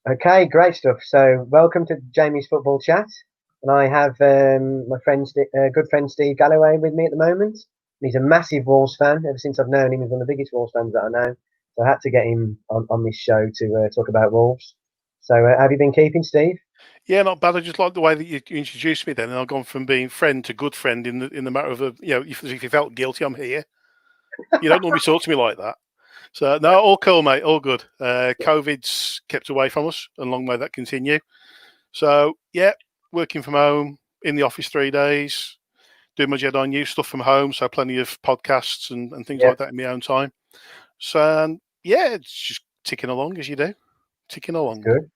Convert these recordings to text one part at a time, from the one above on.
Okay, great stuff. So, welcome to Jamie's Football Chat, and I have my good friend Steve Galloway with me at the moment. He's a massive Wolves fan. Ever since I've known him, he's one of the biggest Wolves fans that I know. So I had to get him on this show to talk about Wolves. So, have you been keeping, Steve? Yeah, not bad. I just like the way that you introduced me. Then, and I've gone from being friend to good friend in the matter of if you felt guilty, I'm here. You don't normally talk to me like that. So no, all cool, mate. All good. COVID's kept away from us, and long may that continue. So yeah, working from home in the office 3 days, doing my Jedi News stuff from home. So plenty of podcasts and things Yeah, like that in my own time. So yeah, it's just ticking along as you do, ticking it's along. good.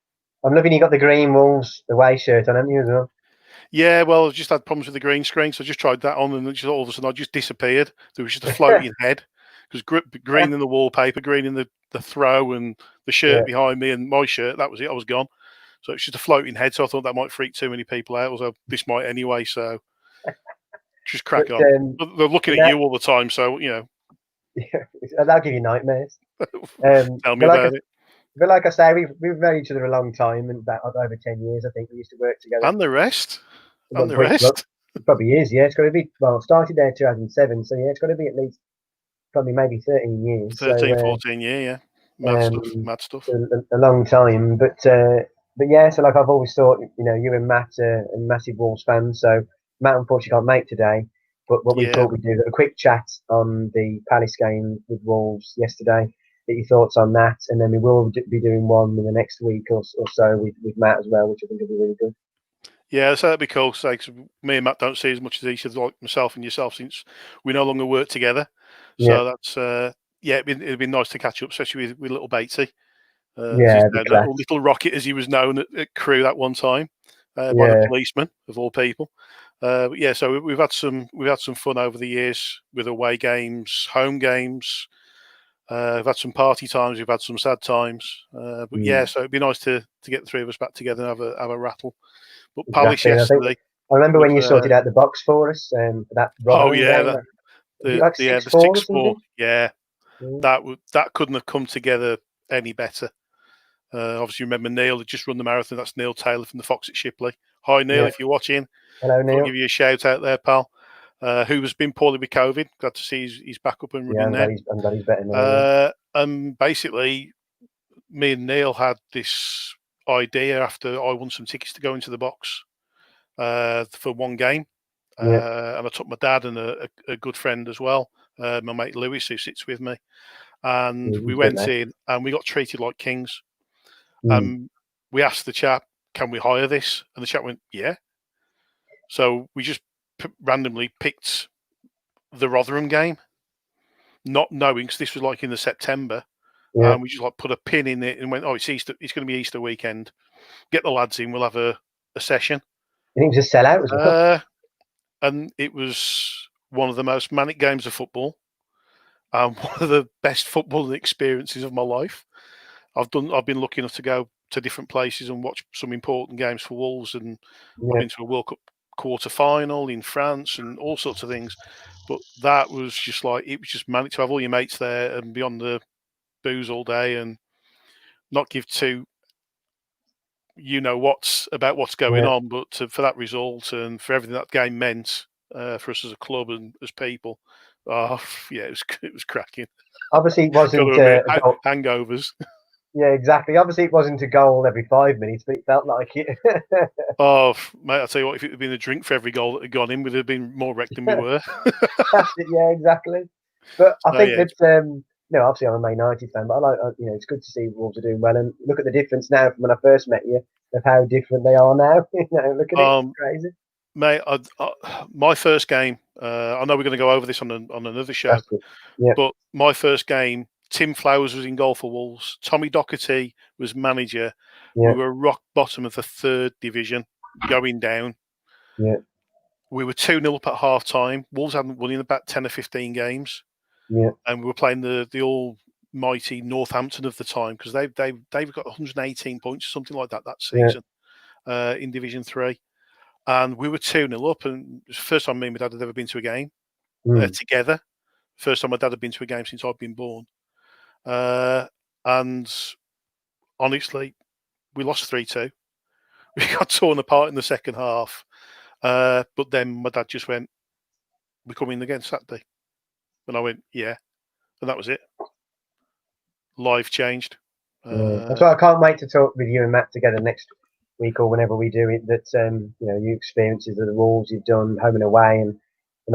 I'm loving you got the green Wolves away shirt on, haven't you as well? Yeah, well, I just had problems with the green screen, so I just tried that on, and just all of a sudden I just disappeared. There was just a floating head because green in the wallpaper, green in the throw, and the Yeah. shirt behind me, and my shirt. That was it. I was gone. So it's just a floating head. So I thought that might freak too many people out. So this might anyway. So just But crack on. They're looking at that, you all the time, so yeah, that'll give you nightmares. Um, tell me but like I, about it. but like I say, we've known each other a long time, and about over 10 years, I think we used to work together. And the rest, and Well, the well, rest. it probably is, yeah. It's got to be, well, it started there 2007, so yeah, it's got to be at least probably maybe 13 years. So, 13, 14 year, yeah. Mad stuff, um, mad stuff. a long time. But yeah, so like I've always thought, you and Matt are massive Wolves fans. So Matt unfortunately can't make today, but what we Yeah, thought we'd do is have a quick chat on the Palace game with Wolves yesterday. Get your thoughts on that, and then we will be doing one in the next week or so with Matt as well, which I think will be really good. yeah, so that'd be cool. So, 'cause me and Matt don't see as much as each other, like myself and yourself, since we no longer work together. Yeah, So that's yeah, it'd be nice to catch up, especially with little Batesy, as yeah, he's it'd be known, class. or Little Rocket, as he was known at Crew that one time by the Yeah, policeman of all people. But yeah, so we've had some fun over the years with away games, home games. We've had some party times, we've had some sad times. But yeah, mm, so it'd be nice to get the three of us back together and have a rattle. But Palace exactly. And I think yesterday I remember was when you sorted out the box for us for that oh Rotherham yeah, game. that Was it like the 6-4 or 6-4, something? yeah, Mm, that couldn't have come together any better. Obviously, remember Neil had just run the marathon. That's Neil Taylor from the Fox at Shipley. Hi Neil, yeah. if you're watching, Hello, thought I'd Neil. give you a shout out there, pal. Who has been poorly with COVID. Glad to see he's back up and Yeah, running now. I'm glad he's better now. Yeah. And basically, me and Neil had this idea after I won some tickets to go into the box for one game. Yeah. And I took my dad and a good friend as well, my mate Lewis, who sits with me. And we He's good, went mate. in and we got treated like kings. Mm. We asked the chap, "Can we hire this?" And the chap went, "Yeah." So we just randomly picked the Rotherham game, not knowing because this was like in the September, Yeah. and we just like put a pin in it and went, "Oh, it's Easter. It's going to be Easter weekend. Get the lads in. We'll have a session." I think it was a sellout as well. Uh, and it was one of the most manic games of football and one of the best footballing experiences of my life. I've been lucky enough to go to different places and watch some important games for Wolves, and I've Yeah. been to a World Cup quarter final in France and all sorts of things. But that was just like it was just manic to have all your mates there and be on the booze all day and not give two what's about what's going Yeah. on, but for that result and for everything that game meant for us as a club and as people, oh yeah, it was cracking. Obviously, it Got to wasn't admit, a goal. hangovers. Yeah, exactly. Obviously, it wasn't a goal every 5 minutes, but it felt like it. Oh, mate, I'll tell you what, if it had been a drink for every goal that had gone in, we'd have been more wrecked than we were. That's it. Yeah, exactly. But I So, think yeah, that no, obviously I'm a Man United fan, but I like it's good to see Wolves are doing well, and look at the difference now from when I first met you of how different they are now. Look at it, it's um, crazy. mate, my first game, I know we're going to go over this on another show, That's it. Yeah, but my first game, Tim Flowers was in goal for Wolves. Tommy Docherty was manager. We yeah, were rock bottom of the third division, going down. yeah, We were 2-0 up at half time. Wolves hadn't won in about 10 or 15 games. yeah, And we were playing the almighty Northampton of the time because they've got 118 points or something like that yeah. season in Division 3. And we were 2-0 up. And it was the first time me and my dad had ever been to a game Mm. together. First time my dad had been to a game since I'd been born. Uh, and honestly, we lost 3-2. We got torn apart in the second half. But then my dad just went, "We're coming again Saturday." And I went, "Yeah." And that was it. Life changed. That's why I can't wait to talk with you and Matt together next week or whenever we do it. That your experiences of the Wolves you've done home and away, and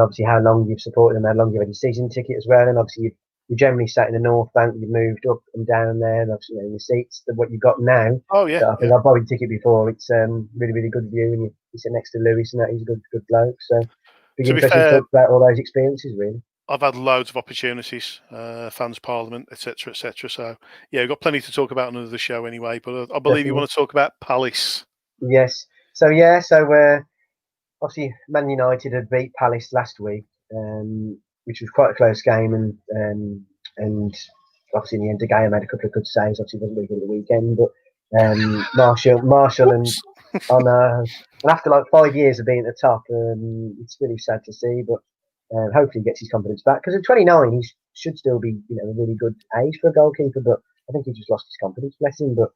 obviously how long you've supported them, how long you've had your season ticket as well, and obviously you generally sat in the North Bank, you've moved up and down there, and obviously your seats, what you've got now. Oh yeah, I think I've bought a ticket before. It's really really good view, and you sit next to Lewis, and that he's a good bloke. So it'd be to be interesting to fair, talk about all those experiences, really. I've had loads of opportunities, fans parliament, etc., etc. So yeah, we've got plenty to talk about on another show anyway. But I believe you want to talk about Palace. Yes. So obviously Man United had beat Palace last week, which was quite a close game, and obviously in the end the game made a couple of good saves. Obviously, it wasn't really good at the weekend, but Marshall and after like 5 years of being at the top, it's really sad to see. But hopefully he gets his confidence back, because at 29 he should still be a really good age for a goalkeeper. But I think he just lost his confidence, bless him. But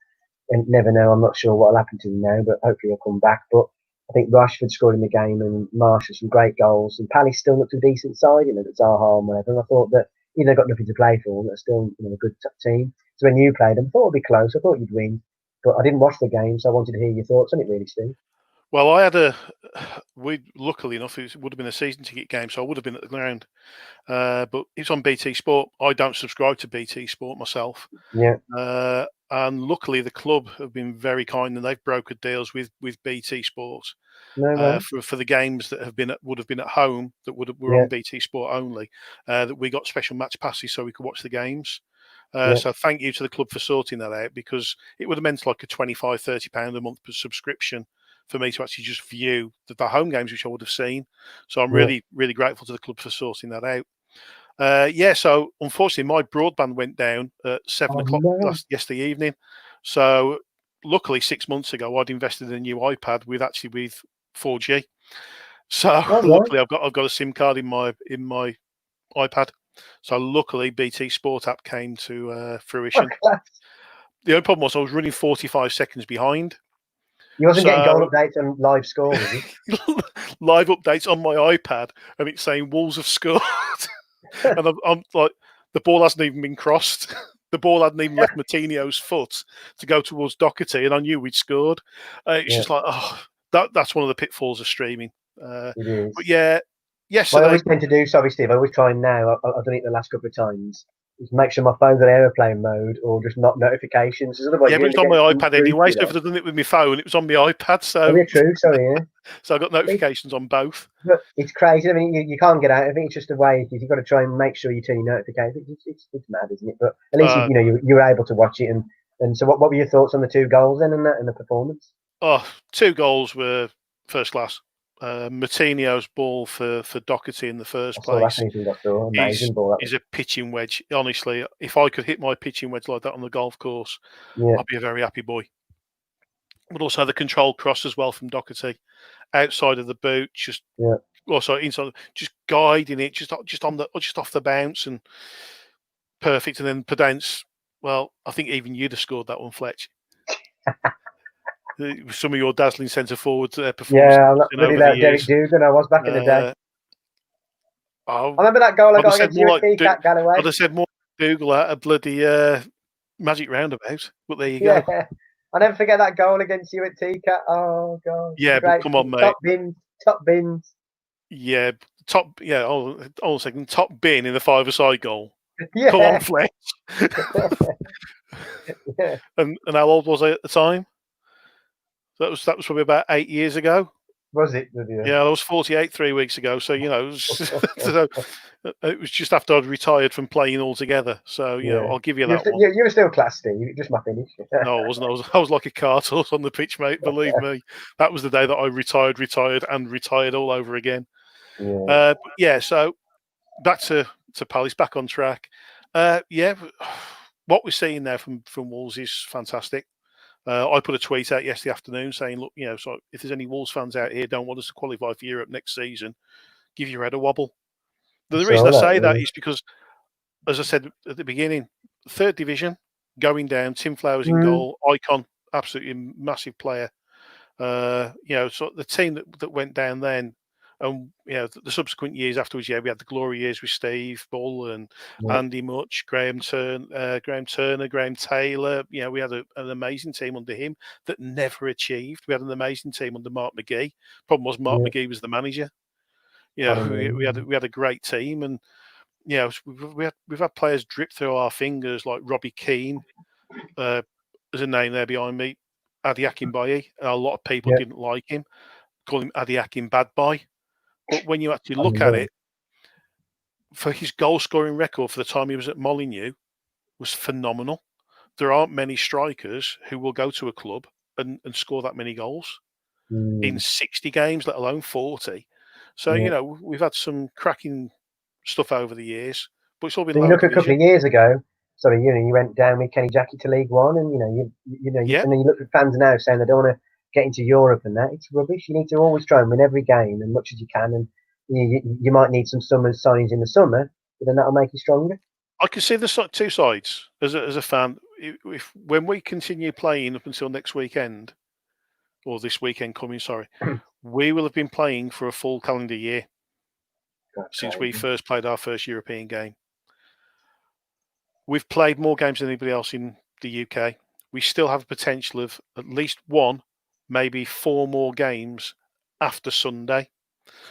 never know. I'm not sure what'll happen to him now, but hopefully he'll come back. But I think Rashford scored in the game and Marshall some great goals, and Palace still looked a decent side, the Zaha and whatever. And I thought that even though they've got nothing to play for, they're still a good team. So when you played them, I thought it'd be close. I thought you'd win, but I didn't watch the game, so I wanted to hear your thoughts on it, really, Steve. Well, luckily enough, it would have been a season ticket game, so I would have been at the ground. But it's on BT Sport. I don't subscribe to BT Sport myself. Yeah. And luckily, the club have been very kind, and they've brokered deals with BT Sport for the games that would have been at home that were on BT Sport only. That we got special match passes so we could watch the games. So thank you to the club for sorting that out, because it would have meant like a £25-30 a month subscription for me to actually just view the home games, which I would have seen. So I'm really, really grateful to the club for sorting that out. So unfortunately, my broadband went down at 7 o'clock yesterday evening. So luckily, 6 months ago, I'd invested in a new iPad with 4G. So luckily, I've got a SIM card in my iPad. So luckily, BT Sport app came to fruition. The only problem was I was running 45 seconds behind. You wasn't getting goal updates on live score, was it? Live updates on my iPad, and it's saying Wolves have scored. And I'm like, the ball hasn't even been crossed. The ball hadn't even left Martinho's foot to go towards Doherty, and I knew we'd scored. It's just like, that's one of the pitfalls of streaming. It is. But yeah, yes. What I always tend to do, sorry, Steve, I always try now. I've done it the last couple of times. Is make sure my phone's on airplane mode or just not notifications. But it's on my iPad anyway. So if I'd done it with my phone, it was on my iPad. So true. Sorry, yeah. So I got notifications on both. But it's crazy. I mean, you can't get out. I think it's just a way. You've got to try and make sure you turn your notifications. It's mad, isn't it? But at least you were able to watch it. And so, what were your thoughts on the 2 goals then and the performance? 2 goals were first class. Martinho's ball for Doherty in the first place is a pitching wedge. Honestly, if I could hit my pitching wedge like that on the golf course, I'd be a very happy boy. But also the controlled cross as well from Doherty, outside of the boot, also inside, just guiding it, just off the bounce, and perfect. And then Podence, well, I think even you'd have scored that one, Fletch. Some of your dazzling centre forward performances. Yeah, I'm not really that Derek Dugan I was back in the day. I remember that goal I got against you at TCAT, Galloway. I'd have said more Dougal at a bloody magic roundabout, but there you go. I'll never forget that goal against you at TCAT. Oh, God. Yeah, but come on, mate. Top bins. Yeah, hold on a second. Top bin in the 5-a-side goal. Yeah. Come on, Fletch. And how old was I at the time? That was probably about 8 years ago. Was it? Yeah, I was 48 3 weeks ago. So it was just after I'd retired from playing altogether. So I'll give you that one. You were still class, Steve. Just my finish. No, I wasn't. I was like a cart horse on the pitch, mate. Believe me, that was the day that I retired all over again. So back to Palace, back on track. What we're seeing there from Wolves is fantastic. I put a tweet out yesterday afternoon saying, look, so if there's any Wolves fans out here don't want us to qualify for Europe next season, give your head a wobble. The reason I say that is because, as I said at the beginning, 3rd division going down, Tim Flowers in goal, Icon absolutely massive player. So the team that went down then, and the subsequent years afterwards, we had the glory years with Steve Bull and Andy Much, Graham Turner, Graham Taylor. We had an amazing team under him that never achieved. We had an amazing team under Mark McGee. Problem was Mark McGee was the manager. We had a great team, and we've had players drip through our fingers like Robbie Keane. There's a name there behind me. Adi Akinbaye. A lot of people didn't like him, call him Adi Akin Bad Boy. But when you actually look at it, for his goal scoring record for the time he was at Molineux was phenomenal. There aren't many strikers who will go to a club and score that many goals in 60 games, let alone 40. So, we've had some cracking stuff over the years, but it's all been. So you look a couple of years ago. Sorry, you went down with Kenny Jackie to League One, and and then you look at fans now saying they don't want to get into Europe and that. It's rubbish. You need to always try and win every game as much as you can, and you might need some summer signings in the summer, but then that'll make you stronger. I can see the two sides as a fan. If when we continue playing up until next weekend, or this weekend coming, sorry, we will have been playing for a full calendar year since we first played our first European game. We've played more games than anybody else in the UK. We still have a potential of at least 1, maybe 4 more games after Sunday.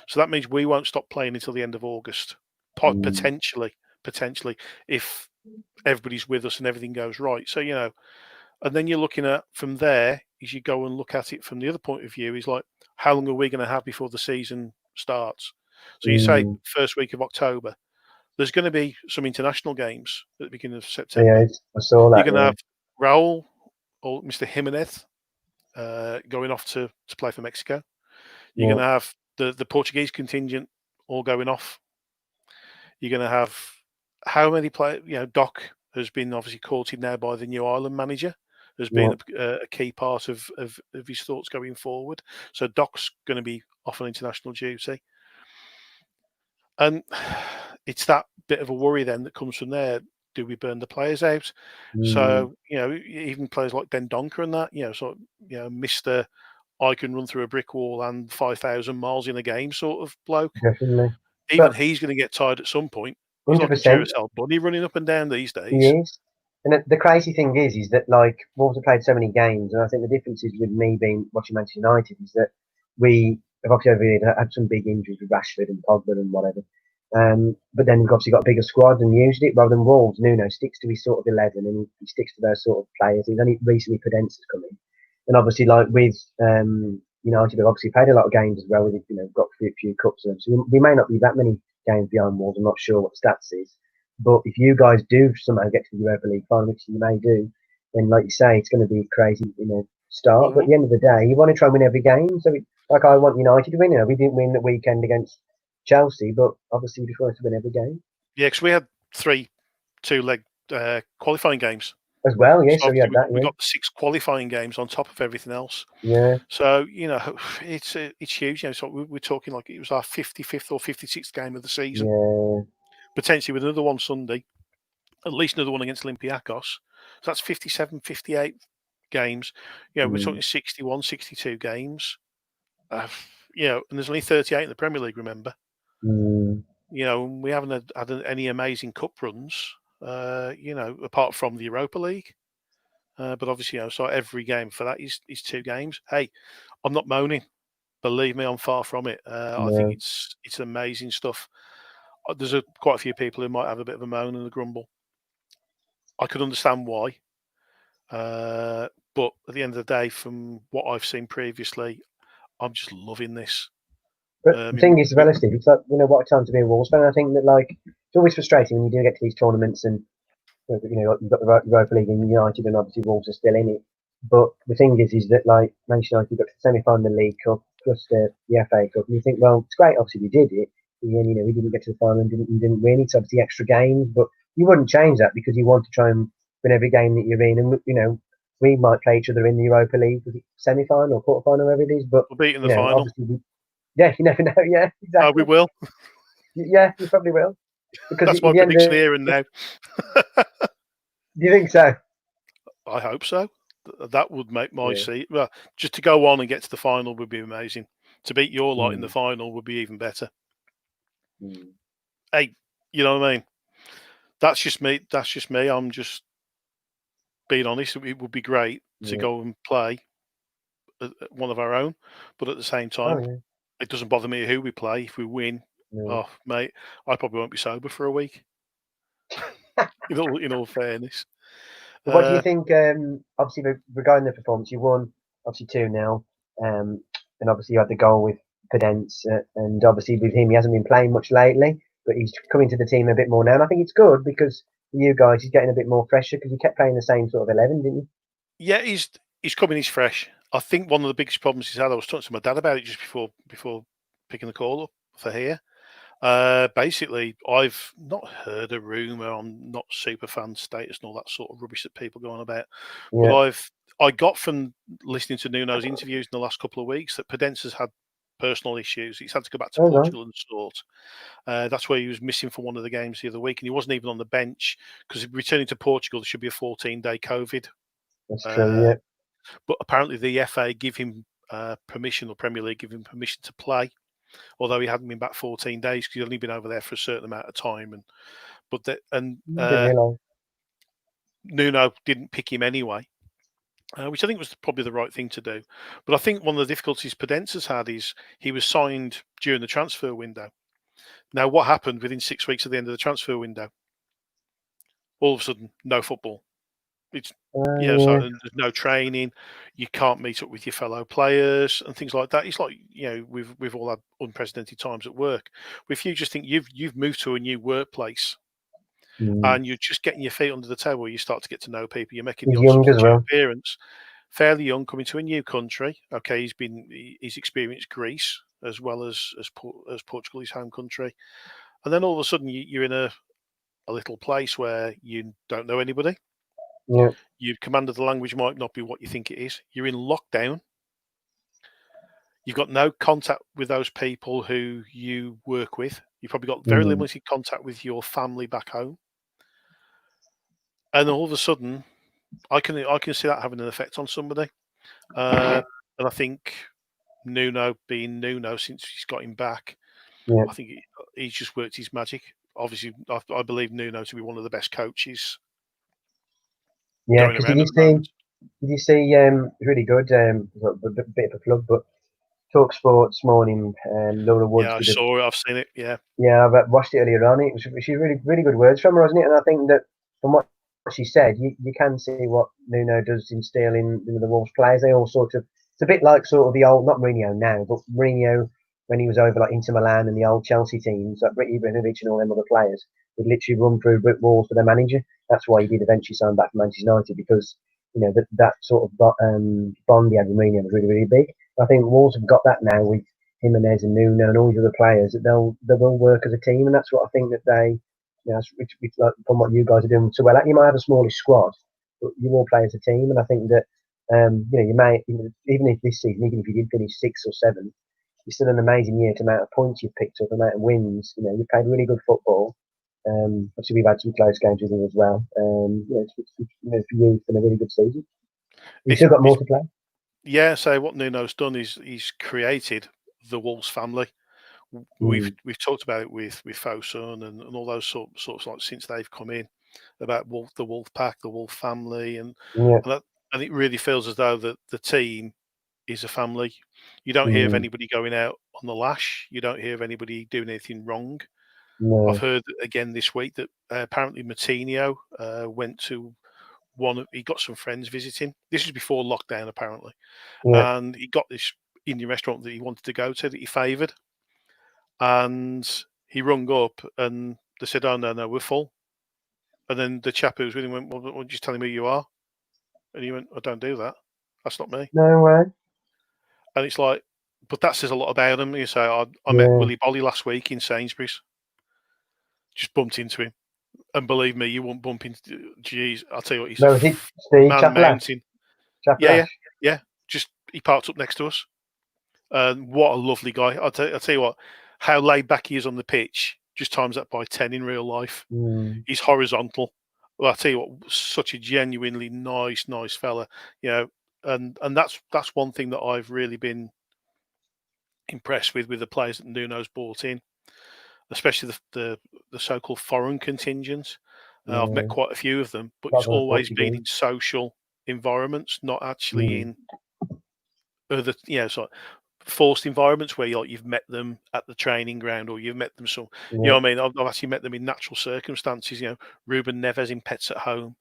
So that means we won't stop playing until the end of August, potentially, if everybody's with us and everything goes right. So, and then you're looking at from there, as you go and look at it from the other point of view, is like, how long are we going to have before the season starts? So you say first week of October. There's going to be some international games at the beginning of September. Yeah, I saw that. You're going to have Raul or Mr. Jimenez going off to play for Mexico. You're going to have the Portuguese contingent all going off. You're going to have how many players? Doc has been obviously courted now by the new Ireland manager. Has been a key part of his thoughts going forward. So Doc's going to be off on international duty. And it's that bit of a worry then that comes from there. Do we burn the players out? So, even players like Den Donker and that, Mr. I can run through a brick wall and 5,000 miles in a game sort of bloke. Definitely. Even he's going to get tired at some point. He's 100%. Like a Duracell bunny running up and down these days. He is. And the crazy thing is that, like, Wolves have played so many games, and I think the difference is with me watching Manchester United is that we have obviously over here had some big injuries with Rashford and Pogba and whatever. But then we've obviously got a bigger squad and used it rather than Wolves. Nuno sticks to his sort of 11 and he sticks to those sort of players. He's only recently Podence has come in. And obviously, like with United, we've obviously played a lot of games as well. We've got a few cups of them. So we may not be that many games behind Wolves. I'm not sure what the stats is. But if you guys do somehow get to the Europa League final, which you may do, then like you say, it's going to be crazy, start. But at the end of the day, you want to try and win every game. So like I want United to win. We didn't win the weekend against Chelsea, but obviously we just wanted to win every game. Yeah, because we had 3 2-leg qualifying games as well. Yeah, so we had that. We got 6 qualifying games on top of everything else. Yeah. So it's huge. So we're talking like it was our 55th or 56th game of the season. Yeah. Potentially with another one Sunday, at least another one against Olympiacos. So that's 57, 58 games. We're talking 61, 62 games. And there's only 38 in the Premier League, remember? We haven't had any amazing cup runs, apart from the Europa League. But obviously, so every game for that is 2 games. Hey, I'm not moaning. Believe me, I'm far from it. I think it's amazing stuff. There's quite a few people who might have a bit of a moan and a grumble. I could understand why. But at the end of the day, from what I've seen previously, I'm just loving this. But the thing is, relative, it's like, what a time to be a Wolves fan. I think that, like, it's always frustrating when you do get to these tournaments and, you've got the Europa League and United and obviously Wolves are still in it. But the thing is that, like, Manchester United got to the semi-final of the League Cup plus the FA Cup. And you think, well, it's great, obviously we did it. And, we didn't get to the final and didn't win. It's obviously extra games, but you wouldn't change that because you want to try and win every game that you're in. And, we might play each other in the Europa League semi-final or quarter-final, whatever it is. But we'll beat in the final. Yeah, you never know. Yeah, exactly. We will. Yeah, you probably will. Because that's my prediction here and now. Do you think so? I hope so. That would make my Yeah. seat. Well, just to go on and get to the final would be amazing. To beat your lot in the Mm. final would be even better. Mm. Hey, you know what I mean? That's just me. That's just me. I'm just being honest. It would be great to Yeah. go and play one of our own, but at the same Oh time, yeah. it doesn't bother me who we play. If we win, No. oh mate, I probably won't be sober for a week. In all fairness, But what do you uh, think? Obviously, regarding the performance, you won obviously 2-0, and obviously you had the goal with Pedence, and obviously with him, he hasn't been playing much lately, but he's coming to the team a bit more now, and I think it's good because for you guys, he's getting a bit more fresher because you kept playing the same sort of 11, didn't you? yeah, he's coming. He's fresh. I think one of the biggest problems he's had. I was talking to my dad about it just before picking the call up for here. Basically, I've not heard a rumor. I'm not super fan status and all that sort of rubbish that people go on about. But Yeah. I got from listening to Nuno's interviews in the last couple of weeks that Pedence has had personal issues. He's had to go back to Oh right. Portugal and sort. That's where he was missing for one of the games the other week, and he wasn't even on the bench because returning to Portugal there should be a 14-day COVID. That's true. Uh, Yeah. but apparently the FA give him permission, or Premier League give him permission to play, although he hadn't been back 14 days because he'd only been over there for a certain amount of time. Didn't realise. Nuno didn't pick him anyway, which I think was probably the right thing to do. But I think one of the difficulties Pedence has had is he was signed during the transfer window. Now, what happened within 6 weeks of the end of the transfer window? All of a sudden, no football. It's so Yeah. there's no training. You can't meet up with your fellow players and things like that. It's like we've all had unprecedented times at work. But if you just think you've moved to a new workplace Mm. and you're just getting your feet under the table, you start to get to know people. You're making the He's odd young as substitute well. appearance. Fairly young, coming to a new country. Okay, he's experienced Greece as well as Portugal, his home country, and then all of a sudden you're in a little place where you don't know anybody. Yeah. Your command of the language might not be what you think it is. You're in lockdown. You've got no contact with those people who you work with. You've probably got very Mm. limited contact with your family back home. And all of a sudden, I can see that having an effect on somebody. And I think Nuno, being Nuno since he's got him back, Yeah. I think he's just worked his magic. Obviously, I believe Nuno to be one of the best coaches Yeah. going Because around at the moment. did you see? It's really good. Sort of a bit of a plug, but Talk Sports morning. Laura Yeah, Woods I did a saw it. I've seen it. Yeah, Yeah, I've watched it earlier on. It was She's really really good words from her, wasn't it? And I think that from what she said, you can see what Nuno does instill in the Wolves players. They all sort of it's a bit like sort of the old not Mourinho now, but Mourinho when he was over like Inter Milan and the old Chelsea teams, like Ibrahimovic and all them other players, would literally run through brick walls for their manager. That's why he did eventually sign back for Manchester United because that sort of bond he had with Mourinho was really really big. I think Wolves have got that now with Jimenez and Nuno and all these other players that they will work as a team, and that's what I think that which like from what you guys are doing so well. Like, you might have a smallish squad, but you all play as a team, and I think that you may even if this season, even if you did finish sixth or seventh, it's still an amazing year to the amount of points you've picked up, the amount of wins. You've played really good football. Obviously, we've had some close games with you as well. For you, it's been a really good season. You've it's, still got more it's to play. yeah. So what Nuno's done is he's created the Wolves family. We've Mm, we've talked about it with Fosun and all those sorts like since they've come in about the Wolf Pack, the Wolf family, yeah, and that, and it really feels as though that the team is a family. You don't hear of mm, anybody going out on the lash. You don't hear of anybody doing anything wrong. I've no, heard again this week that apparently Martinho went to he got some friends visiting. This was before lockdown, apparently, yeah, and he got this Indian restaurant that he wanted to go to that he favoured, and he rung up and they said, "Oh no, we're full." And then the chap who was with him went, "Well, just tell him who you are." And he went, "I don't do that. That's not me." no way. And it's like, but that says a lot about him. You say, I met Yeah. Willy Bolly last week in Sainsbury's, just bumped into him. And believe me, you won't bump into. Geez, I'll tell you what, he's a No, is it Steve man Chapelash? mountain. Yeah, Chapelash. yeah. Just he parked up next to us. And what a lovely guy! I'll tell you what, how laid back he is on the pitch. Just times that by 10 in real life. Mm, He's horizontal. Well, I tell you what, such a genuinely nice fella, you know, and that's one thing that I've really been impressed with the players that Nuno's brought in, especially the so-called foreign contingents. I've met Yeah. quite a few of them, but Lot it's of them always been Portuguese. in social environments, not actually in other, sort of forced environments where you've met them at the training ground or you've met them you know Yeah. what I mean? I've actually met them in natural circumstances. You know, Ruben Neves in Pets at Home,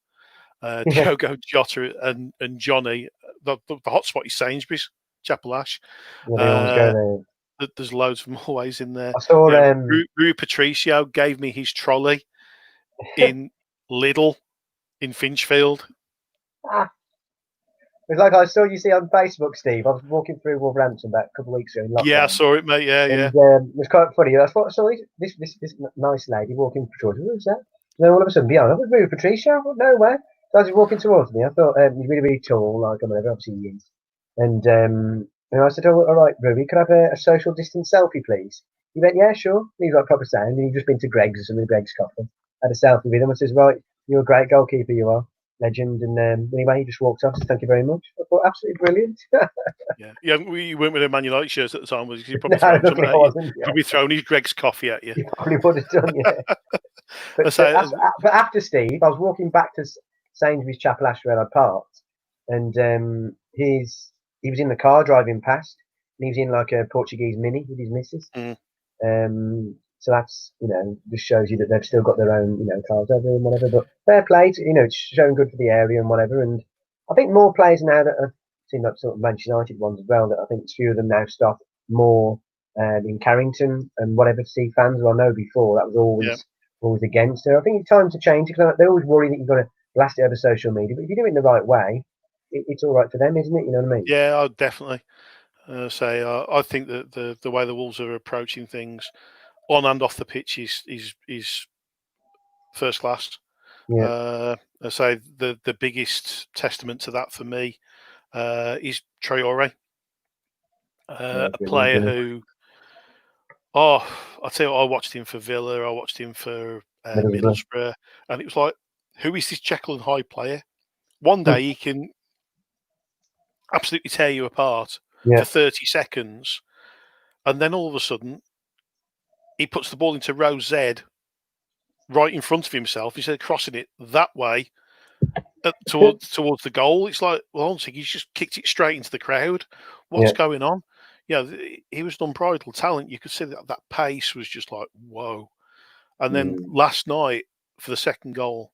Yeah. Diogo Jota and Johnny. The hotspot is Sainsbury's, Chapel Ash. Yeah, they always go There's loads of them always in there. there. I saw You know, Rui Patricio gave me his trolley in Lidl in Finchfield. It's like I saw you see on Facebook, Steve. I was walking through Wolverhampton about a couple of weeks ago in Yeah, I lockdown. saw it, mate. Yeah, And yeah. it was quite funny. I thought, so this nice lady walking towards me. Who's that? And then all of a sudden, behind her was Rui Patricio. No way. So as he's walking towards me, I thought he's really, really tall, like I'm whatever. Obviously he is. And I said, "Oh, all right, Rui, could I have a social distance selfie, please?" He went, "Yeah, sure." And he's like proper sound. And he'd just been to Greg's and Greg's coffee. Had a selfie with him. I says, "Right, you're a great goalkeeper, you are, legend." And anyway, he just walked off. So thank you very much. I thought absolutely brilliant. Yeah, you weren't with a Man United shirt at the time, was you? You'd No, probably thrown luckily something I at you. wasn't. Yeah. Probably thrown his Greg's coffee at you. You probably would have done, yeah. I But, say, but after Steve, I was walking back to Sainsbury's Chapel Ash where I parked, and he was in the car driving past, and he was in like a Portuguese Mini with his missus. So that's, just shows you that they've still got their own, cars over and whatever. But fair play, it's showing good for the area and whatever. And I think more players now that have seen like sort of Manchester United ones as well. That I think a few of them now start more in Carrington and whatever to see fans. Well, I know before that was yeah, always against her. I think it's time to change because they always worry that you've got to blast it over social media. But if you do it in the right way, it's all right for them, isn't it? You know what I mean? yeah, I'd definitely say I think that the way the Wolves are approaching things on and off the pitch is first class. Yeah. I say the biggest testament to that for me is Traore, Yeah, a brilliant, player brilliant. who, I'll tell you what, I watched him for Villa, I watched him for Middlesbrough. Middlesbrough, and it was like, who is this Jekyll and Hyde player? One day he can absolutely tear you apart Yeah. for 30 seconds, and then all of a sudden he puts the ball into row Z right in front of himself instead of crossing it that way towards the goal. It's like, well, honestly, he's just kicked it straight into the crowd. What's Yeah. going on? Yeah, he was an unbridled talent. You could see that pace was just like, whoa. And then last night for the second goal,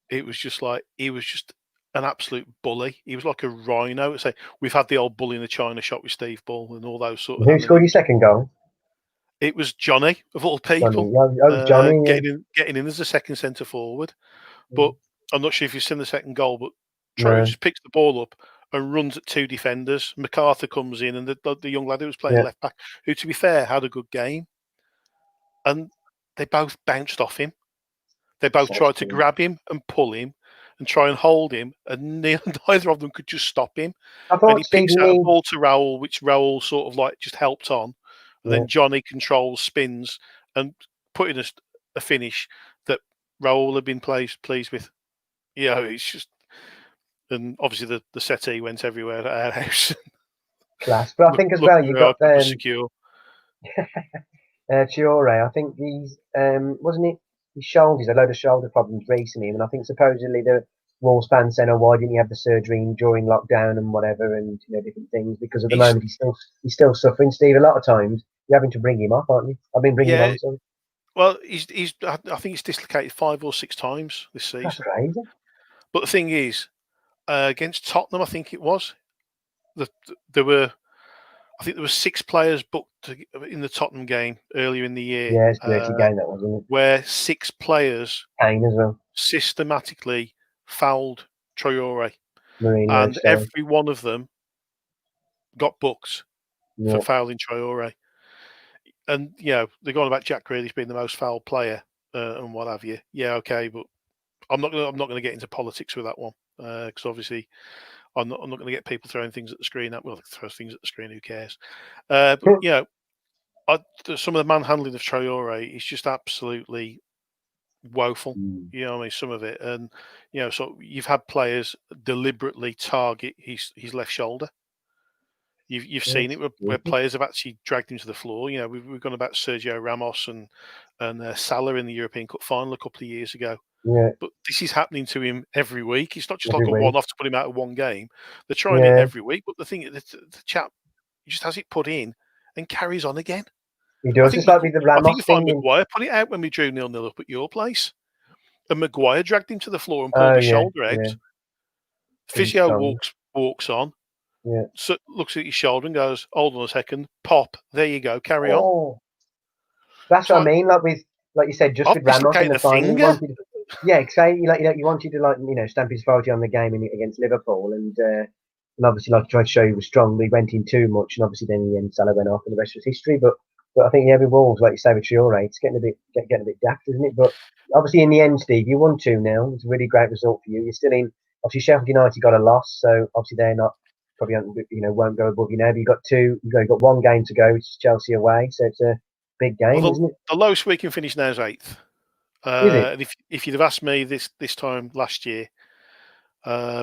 it was just like he was just an absolute bully. He was like a rhino. Say we've had the old bully in the China shop with Steve Ball and all those sort of. Who scored your second goal? It was Johnny of all people. Johnny. Oh, Johnny. Getting in as a second centre forward, but I'm not sure if you've seen the second goal. But Troy No. just picks the ball up and runs at two defenders. MacArthur comes in, and the young lad who was playing left back, who to be fair had a good game, and they both bounced off him. They both tried to grab him and pull him and try and hold him, and neither of them could just stop him. I And thought he Steve picks out a ball to Raul, which Raul sort of like just helped on. And Yeah. then Johnny controls, spins, and put in a finish that Raul had been pleased with. Yeah, it's just, and obviously the settee went everywhere at our house. Class. But I think as well you got was secure. Traore. I think he's wasn't it his shoulders, a load of shoulder problems recently, and I think supposedly the Wolves fans saying, "Oh, why didn't you have the surgery during lockdown and whatever, and different things?" Because at the moment he's still suffering. Steve, a lot of times you're having to bring him off, aren't you? I've been bringing him on. Sorry. Well, I think he's dislocated 5 or 6 times this season. That's crazy. But the thing is, against Tottenham, I think it was, there were 6 players booked in the Tottenham game earlier in the year. Yeah, it's a dirty game that wasn't it? Where 6 players Kane as well systematically fouled Traore, Mourinho, and every one of them got booked for fouling Traore. And they're going about Jack Grealish being the most fouled player and what have you. Yeah, okay, but I'm not going to get into politics with that one because obviously I'm not going to get people throwing things at the screen. Well, throw things at the screen. Who cares? But some of the manhandling of Traore is just absolutely woeful. You know, I mean, some of it, and you know, so you've had players deliberately target his left shoulder. You've seen it where players have actually dragged him to the floor. You know, we've gone about Sergio Ramos and Salah in the European Cup final a couple of years ago. Yeah. But this is happening to him every week. It's not just Every like a week. one-off to put him out of one game. They're trying it every week. But the thing, the chap just has it put in and carries on again. He does. It's like with the Ramos thing. Maguire put it out when we drew 0-0 up at your place. And Maguire dragged him to the floor and pulled his shoulder out. Yeah. Physio walks on. Yeah. So looks at his shoulder and goes, "Hold on a second, pop. There you go. Carry on." That's what I mean. Like you said, just with Ramos in the final, you wanted to stamp his authority on the game against Liverpool, and obviously like tried to show he was strong. But he went in too much, and obviously then in the end Salah went off, and the rest was history. But I think every Wolves, like you say, with Traore, it's getting a bit daft, isn't it? But obviously in the end, Steve, you won 2-0. It's a really great result for you. You're still in. Obviously Sheffield United got a loss, so obviously they're not. Probably won't go above you now. But you've got one game to go, which is Chelsea away. So it's a big game, isn't it? The lowest we can finish now is 8th. And if you'd have asked me this time last year,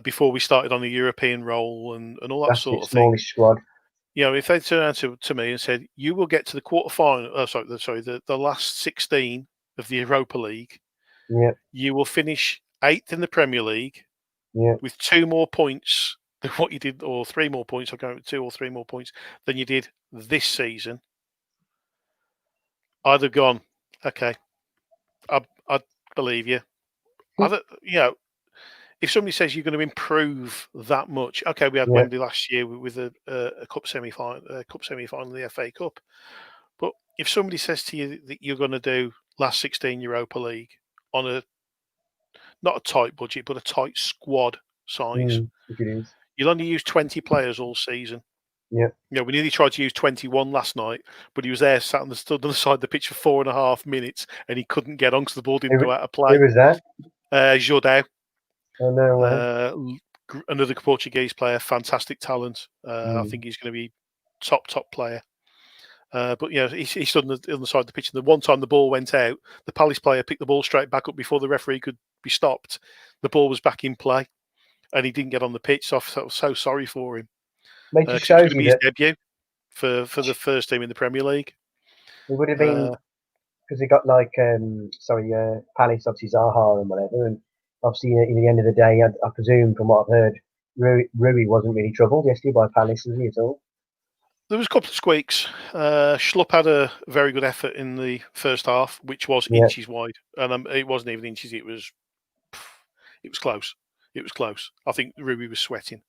before we started on the European role and all that sort of thing, smallish squad. You know, if they turned around to me and said, "You will get to the quarterfinal," the last 16 of the Europa League, you will finish 8th in the Premier League, with 2 more points than what you did, or 3 more points. I'll go with 2 or 3 more points than you did this season. I'd have gone, okay, I'd believe you. If somebody says you're going to improve that much, okay, we had Wembley last year with a cup semi-final, in the FA Cup. But if somebody says to you that you're going to do last 16 Europa League on not a tight budget, but a tight squad size, you'll only use 20 players all season. Yeah. You know, we nearly tried to use 21 last night, but he was there, stood on the side of the pitch for 4.5 minutes, and he couldn't get on because the ball didn't go out of play. Who was that? Jordão. Oh, no way. Another Portuguese player, fantastic talent. I think he's going to be top player. But you know, he stood on the side of the pitch, and the one time the ball went out, the Palace player picked the ball straight back up before the referee could be stopped. The ball was back in play, and he didn't get on the pitch. So I was so sorry for him. It just shows you his debut for the first team in the Premier League. It would have been because he got Palace, obviously Zaha and whatever, and obviously in the end of the day, I presume from what I've heard, Rui wasn't really troubled yesterday by Palace, was he at all? There was a couple of squeaks. Schlupp had a very good effort in the first half, which was inches wide, and it wasn't even inches. It was close. It was close. I think Rui was sweating.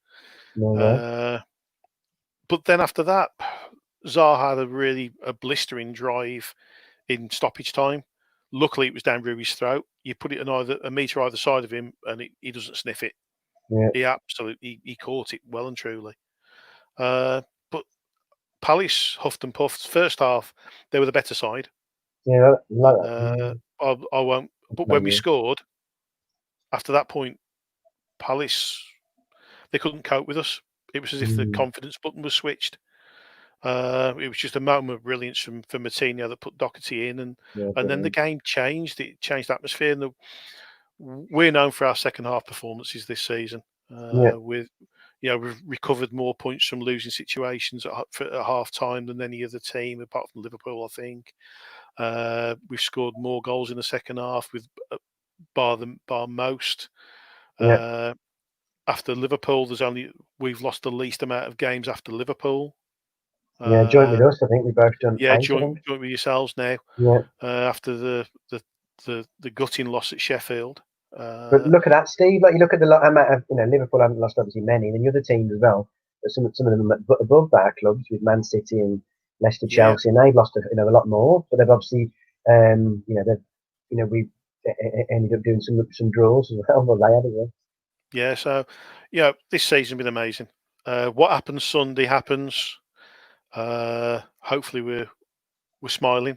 But then after that, Zaha had a blistering drive in stoppage time. Luckily, it was down Rui's throat. You put it a metre either side of him, and he doesn't sniff it. Yeah. He absolutely caught it well and truly. But Palace huffed and puffed. First half, they were the better side. Yeah, I won't. But when we scored, after that point, Palace, they couldn't cope with us. It was as if the confidence button was switched. It was just a moment of brilliance from Moutinho that put Doherty in, and then the game changed. It changed atmosphere, and we're known for our second half performances this season. We've recovered more points from losing situations at half time than any other team, apart from Liverpool, I think. We've scored more goals in the second half, with bar most. After Liverpool, we've lost the least amount of games after Liverpool. Joint with us, I think we both done. Yeah, joint with yourselves now. Yeah. After the gutting loss at Sheffield. But look at that, Steve. Like you look at the amount of Liverpool haven't lost obviously many, and the other teams as well. But some of them above our clubs with Man City and Leicester, Chelsea, and they've lost a lot more. But they've obviously we ended up doing some draws as well. Well, they had as well. Yeah, so this season's been amazing. What happens Sunday happens. Hopefully we're smiling,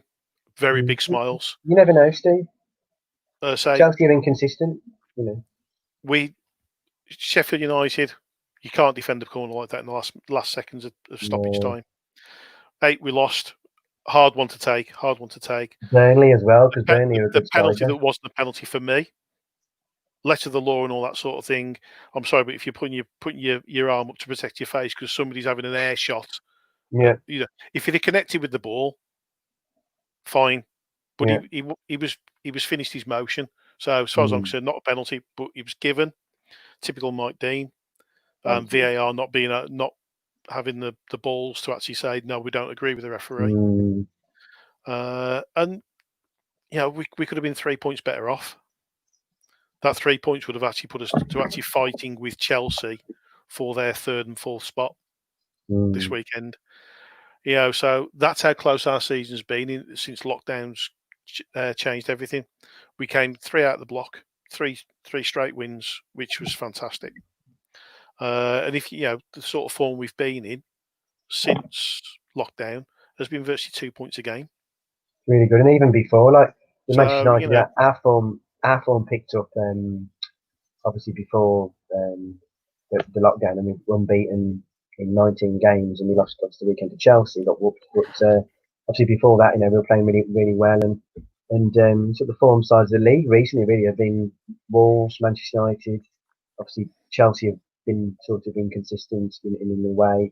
very big smiles. You never know, Steve. Chelsea are inconsistent. Sheffield United, you can't defend a corner like that in the last seconds of stoppage time. 8 we lost. hard one to take. Hard one to take. Burnley as well, because Burnley are a The good penalty side. that wasn't a penalty for me. Letter of the law and all that sort of thing. I'm sorry, but if you're putting your arm up to protect your face because somebody's having an air shot, Yeah, you know, if he'd connected with the ball, fine. But yeah. he was finished his motion. So as far as I'm concerned, not a penalty, but he was given. Typical Mike Dean. VAR not having the balls to actually say no, we don't agree with the referee. And you know, we could have been 3 points better off. That 3 points would have actually put us to actually fighting with Chelsea for their third and fourth spot this weekend. You know, so that's how close our season's been since lockdowns changed everything. We came 3 out of the block, three straight wins, which was fantastic. And if you know the sort of form we've been in since lockdown has been virtually 2 points a game. Really good, and even before, like the Manchester United, you know, our form picked up. Obviously before the lockdown, and we were unbeaten in 19 games, and we lost the weekend to Chelsea, got whooped. But obviously before that, you know, we were playing really, really well, and sort of the form sides of the league recently really have been Wolves, Manchester United. Obviously Chelsea have been sort of inconsistent in the way.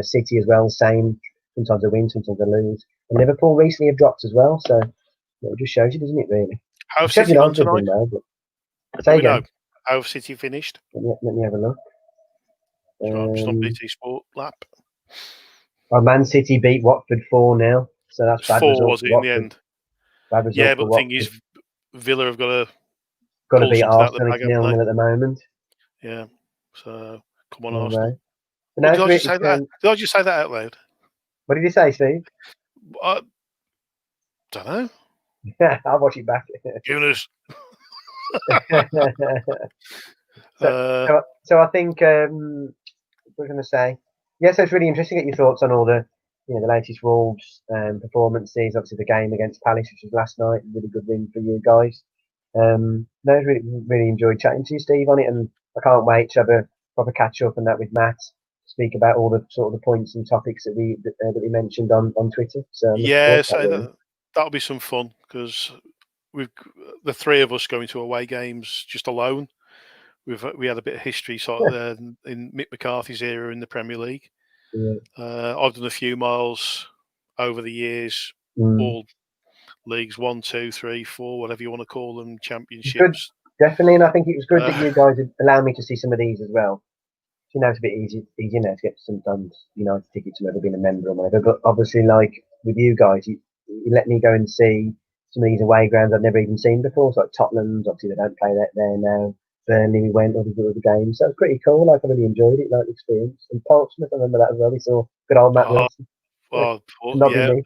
City as well, same. Sometimes they win, sometimes they lose. And Liverpool recently have dropped as well, so it just shows you, doesn't it? Really. How have City done tonight? Say again. How have City finished? Let me have a look. Just on BT Sport lap. Man City beat Watford 4-0, so that's bad 4 result was it Watford. in the end? Bad result yeah, but the thing Watford. is, Villa have got to beat Arsenal 0-0 at the moment. Yeah, so come on, Arsenal. Did I just say that? Did I just say that out loud? What did you say, Steve? Don't know. Yeah, I'll watch it back. Goodness. So I think what was I going to say? Yeah, so it's really interesting to get your thoughts on all the the latest Wolves performances. Obviously, the game against Palace, which was last night, really good win for you guys. No, really enjoyed chatting to you, Steve, on it, and I can't wait to have a proper catch up and that with Matt. Speak about all the sort of the points and topics that we mentioned on Twitter. So yeah, so that'll be some fun because the 3 of us going to away games just alone. We had a bit of history sort of in Mick McCarthy's era in the Premier League. Yeah. I've done a few miles over the years, all leagues 1, 2, 3, 4, whatever you want to call them, championships. Good, definitely, and I think it was good that you guys allowed me to see some of these as well. You know, it's a bit easy now to get sometimes United tickets and never been a member or whatever. But obviously, like with you guys, you let me go and see some of these away grounds I've never even seen before. So like Tottenham's, obviously they don't play that there now. Burnley, we went other games, so it was pretty cool. Like I really enjoyed it, like the experience. And Portsmouth, I remember that as well. We saw good old Matt Wilson. Yeah,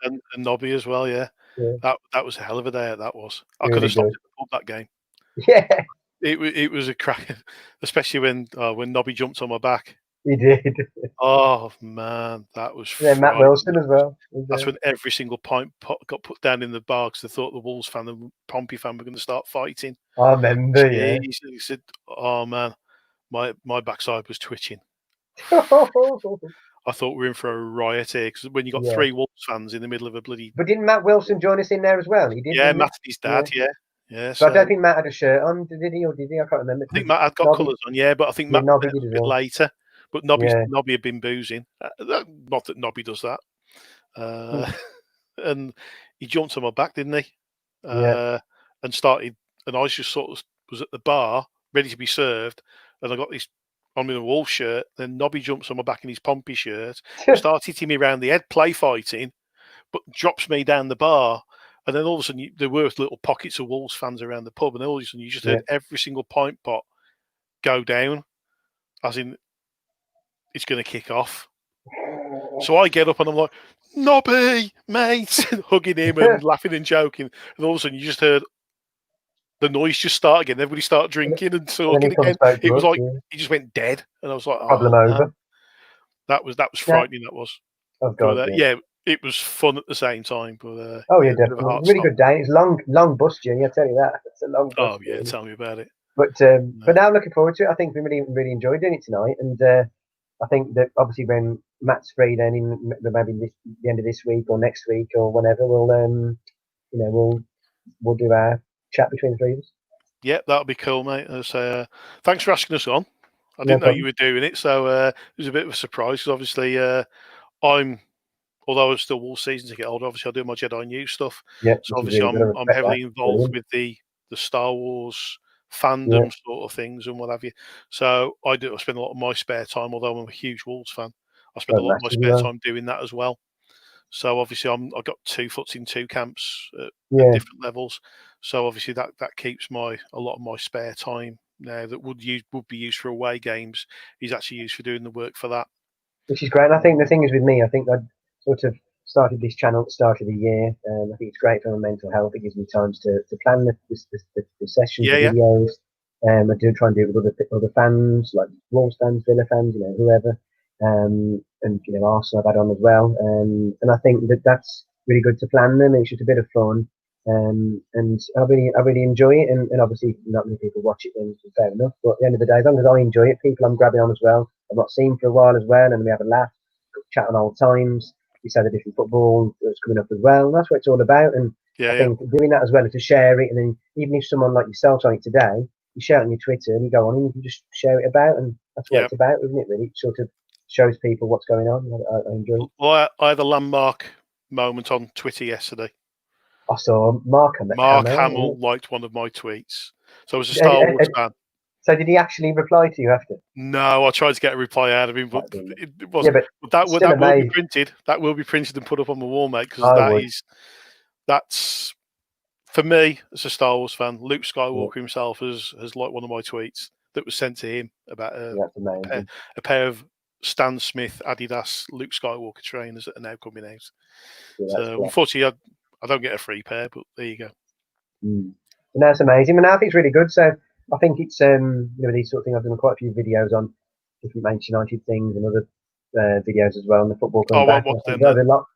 and Nobby as well. Yeah, that was a hell of a day. That was. I could have stopped at the pub that game. Yeah. It was a crack, especially when Nobby jumped on my back. He did. Oh man, that was. Yeah, Matt Wilson as well. That's when every single pint pot got put down in the bar because they thought the Wolves fan, the Pompey fan, were going to start fighting. I remember. Yeah. He said, "Oh man, my backside was twitching." I thought we were in for a riot here because when you got 3 Wolves fans in the middle of a bloody. But didn't Matt Wilson join us in there as well? He did. Yeah, Matt and his dad. Yeah. So I don't think Matt had a shirt on, did he? Or did he? I can't remember. I think Matt had got colours on, but I think Matt Nobby did a bit later. But Nobby had been boozing. Not that Nobby does that. And he jumped on my back, didn't he? And started. And I just sort of was at the bar, ready to be served, and I got this. I'm in a Wolf shirt. Then Nobby jumps on my back in his Pompey shirt, starts hitting me around the head, play fighting, but drops me down the bar. And then all of a sudden, there were little pockets of Wolves fans around the pub, and all of a sudden, you just heard every single pint pot go down, as in it's going to kick off. So I get up and I'm like, Nobby, mate, hugging him and laughing and joking. And all of a sudden, you just heard the noise just start again. Everybody start drinking and talking again. It was like he just went dead, and I was like, problem over. That was frightening. That was. Oh God, it was fun at the same time. But definitely, really good day. It's long bus journey. I tell you that. It's a long bus journey. Tell me about it. But now I'm looking forward to it. I think we really enjoyed doing it tonight, and I think that obviously when Matt's free, then in maybe the end of this week or next week or whenever, we'll do our chat between the three of us. Yeah, that'll be cool, mate. Thanks for asking us on. I No didn't know problem. you were doing it, so it was a bit of a surprise because obviously although I'm still Wolves season to get older, obviously I do my Jedi News stuff. Yeah, So which is obviously really good. I I'm respect heavily that. involved Brilliant. with the Star Wars Yeah. fandom sort of things and what have you. So I spend a lot of my spare time, although I'm a huge Wolves fan, I spend a lot of my spare time doing that as well. So obviously I've got 2 foots in 2 camps at different levels. So obviously that keeps a lot of my spare time now that would be used for away games is actually used for doing the work for that. Which is great. And I think the thing is with me, I think I sort of started this channel at the start of the year. I think it's great for my mental health. It gives me time to plan the sessions, the videos. I do try and do it with other fans, like Wolves fans, Villa fans, whoever. And Arsenal I've had on as well. And I think that's really good to plan them. It's just a bit of fun. And I really enjoy it. And obviously not many people watch it, then fair enough. But at the end of the day, as long as I enjoy it, people I'm grabbing on as well. I've not seen for a while as well, and we have a laugh, chat on old times. We say the different football that's coming up as well. And that's what it's all about. And I think doing that as well is to share it. And then even if someone like yourself's on it today, you share it on your Twitter and you go on and you can just share it about. And that's what it's about, isn't it? Really, it sort of shows people what's going on. I enjoy it. Well, I had a landmark moment on Twitter yesterday. I saw Mark Hamill liked one of my tweets. So I was a Star Wars fan. So did he actually reply to you after? No, I tried to get a reply out of him, but it wasn't. Yeah, but that will be printed. That will be printed and put up on the wall, mate. Because that's for me as a Star Wars fan. Luke Skywalker himself has liked one of my tweets that was sent to him about a pair of Stan Smith Adidas Luke Skywalker trainers that are now coming out. So unfortunately, I don't get a free pair, but there you go. And that's amazing. And I think it's really good. So I think it's these sort of things. I've done quite a few videos on different Manchester United things and other videos as well. And the football coming back. A lot.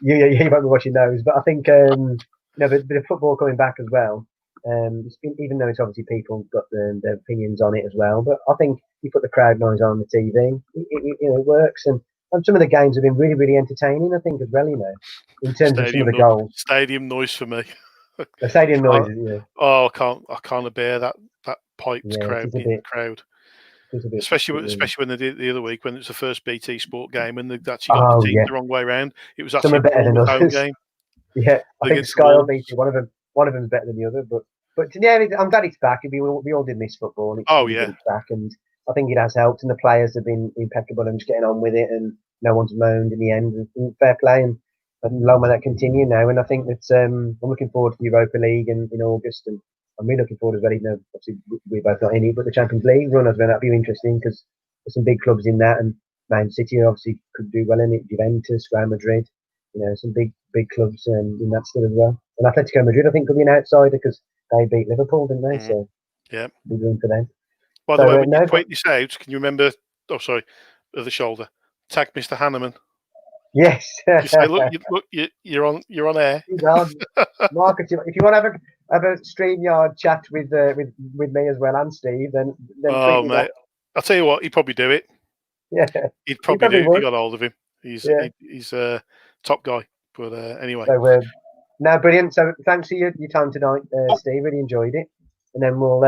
You won't be watching those, but I think but the football coming back as well. Even though it's obviously people got their opinions on it as well, but I think you put the crowd noise on the TV, it works. And some of the games have been really, really entertaining. I think as well. In terms of some of the goals. Stadium noise for me. The stadium noises, yeah. Oh, I can't bear that piped crowd. Especially when they did it the other week when it was the first BT Sport game and they actually got the team the wrong way around. It was actually a home game. Yeah, I think Sky or BT, one of them's better than the other. But yeah, I'm glad it's back. We all did miss football. And it's back, and I think it has helped. And the players have been impeccable and just getting on with it, and no one's moaned in the end. And fair play, and long may that continue now. And I think that I'm looking forward to the Europa League in August, and I'm really looking forward as well. Even though obviously we're both not in it, but the Champions League run as well, that'd be interesting because there's some big clubs in that, and Man City obviously could do well in it. Juventus, Real Madrid, some big clubs in that still as well. And Atletico Madrid, I think, could be an outsider because they beat Liverpool, didn't they? So big room for them. By the way, when you tweet this out, can you remember? Oh, sorry, the shoulder. Tag Mr. Hanneman. Yes. You say, look, you're on air. He's on. Mark, if you want to have a StreamYard chat with me as well and Steve, then oh mate, I'll tell you what, he'd probably do it. Yeah, he'd probably do it if you got hold of him. He's a top guy. But anyway, so no, brilliant. So thanks for your time tonight, Steve. Really enjoyed it, and then we'll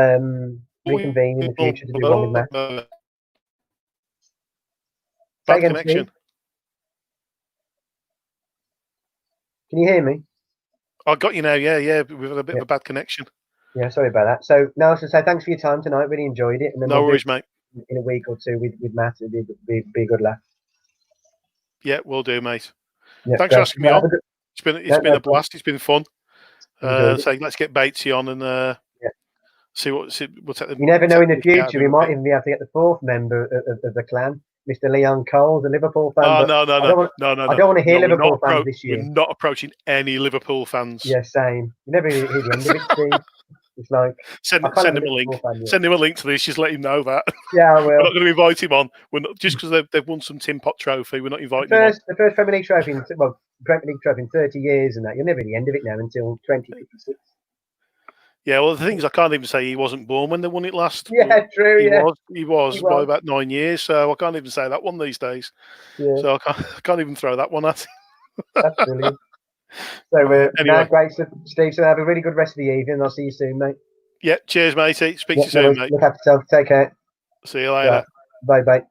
reconvene in the future to do one with Matt. Bad connection. Steve? Can you hear me? I got you now. Yeah. We've had a bit of a bad connection. Yeah, sorry about that. So now I was going to say thanks for your time tonight. Really enjoyed it. And then no worries, mate. In a week or two with Matt, it'd be a good laugh. Yeah, we'll do, mate. Yeah, thanks for asking me on. It's been a blast. It's been fun. So let's get Batesy on and see what's at the. You never know in the future. We might even be able to get the fourth member of the clan, Mr. Leon Cole, the Liverpool fan. Oh, no. I don't want to hear Liverpool fans this year. We're not approaching any Liverpool fans. Yeah, same. You never hear the end of it, Steve. It's like send him a link. Send him a link to this. Just let him know that. Yeah, I will. We're not going to invite him on. We're not just because they've won some Tin Pot trophy. We're not inviting him on. The first Premier League trophy, Premier League trophy in 30 years, and that you'll never hear the end of it now until 2056. Yeah, well, the thing is, I can't even say he wasn't born when they won it last. Yeah, true. He Yeah, was. He was He by was. about 9 years, so I can't even say that one these days. Yeah, So I can't even throw that one at. that's brilliant. So, no, Anyway, great stuff, Steve. So have a really good rest of the evening. I'll see you soon, mate. yeah. Cheers, matey. Speak Yeah, to you no soon, worries. mate. Look after yourself. Take care. See you later. Bye, bye.